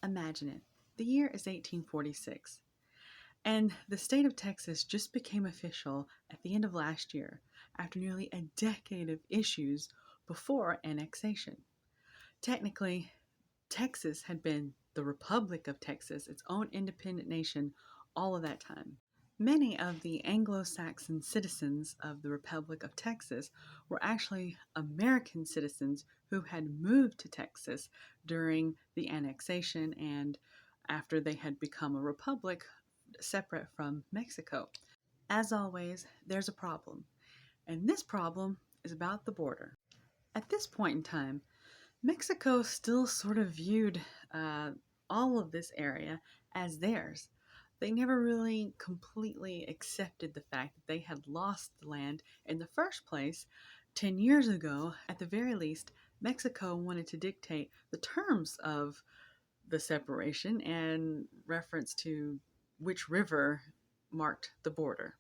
Imagine it. The year is 1846, and the state of Texas just became official at the end of last year after nearly a decade of issues before annexation. Technically, Texas had been the Republic of Texas, its own independent nation, all of that time. Many of the Anglo Saxon citizens of the Republic of Texas were actually American citizens who had moved to Texas during the annexation and after they had become a republic separate from Mexico. As always, there's a problem, and this problem is about the border. At this point in time, Mexico still sort of viewed uh, all of this area as theirs. They never really completely accepted the fact that they had lost the land in the first place 10 years ago. At the very least, Mexico wanted to dictate the terms of the separation and reference to which river marked the border.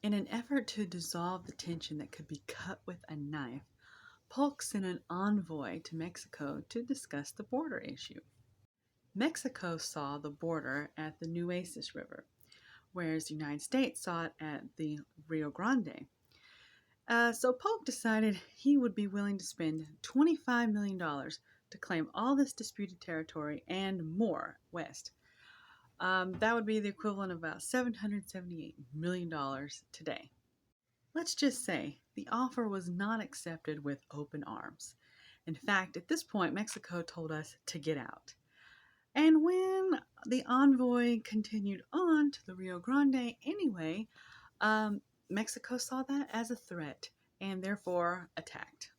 In an effort to dissolve the tension that could be cut with a knife, Polk sent an envoy to Mexico to discuss the border issue. Mexico saw the border at the Nueces River, whereas the United States saw it at the Rio Grande. So Polk decided he would be willing to spend $25 million to claim all this disputed territory and more west. That would be the equivalent of about $778 million today. Let's just say the offer was not accepted with open arms. In fact, at this point, Mexico told us to get out. And when the envoy continued on to the Rio Grande anyway, Mexico saw that as a threat and therefore attacked.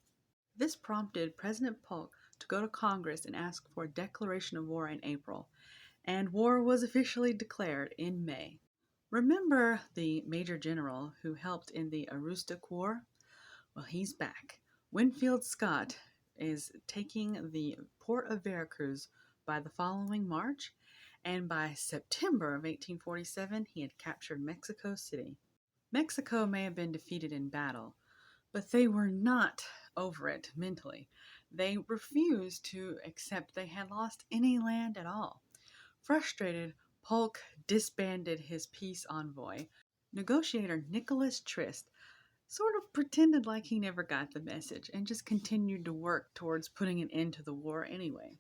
This prompted President Polk to go to Congress and ask for a declaration of war in April, and war was officially declared in May. Remember the Major General who helped in the Aroostook War? Well, he's back. Winfield Scott is taking the port of Veracruz by the following March, and by September of 1847, he had captured Mexico City. Mexico may have been defeated in battle, but they were not over it mentally. They refused to accept they had lost any land at all. Frustrated, Polk disbanded his peace envoy. Negotiator Nicholas Trist sort of pretended like he never got the message and just continued to work towards putting an end to the war anyway.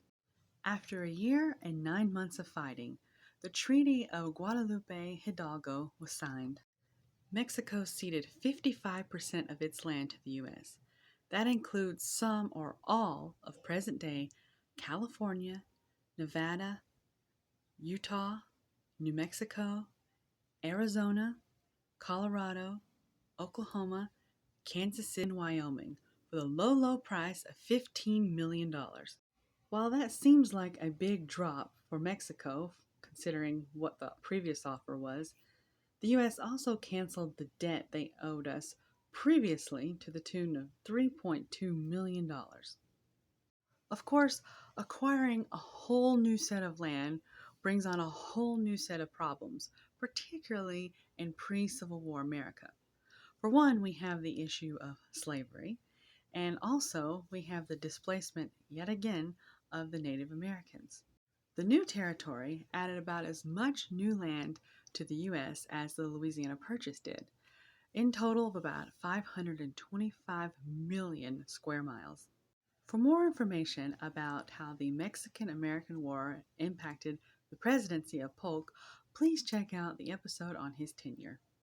After a year and 9 months of fighting, the Treaty of Guadalupe Hidalgo was signed. Mexico ceded 55% of its land to the U.S. That includes some or all of present-day California, Nevada, Utah, New Mexico, Arizona, Colorado, Oklahoma, Kansas City, and Wyoming for the low, low price of $15 million. While that seems like a big drop for Mexico, considering what the previous offer was, the U.S. also canceled the debt they owed us previously to the tune of $3.2 million. Of course, acquiring a whole new set of land brings on a whole new set of problems, particularly in pre-Civil War America. For one, we have the issue of slavery, and also we have the displacement, yet again, of the Native Americans. The new territory added about as much new land to the U.S. as the Louisiana Purchase did, in total of about 525 million square miles. For more information about how the Mexican-American War impacted the presidency of Polk, please check out the episode on his tenure.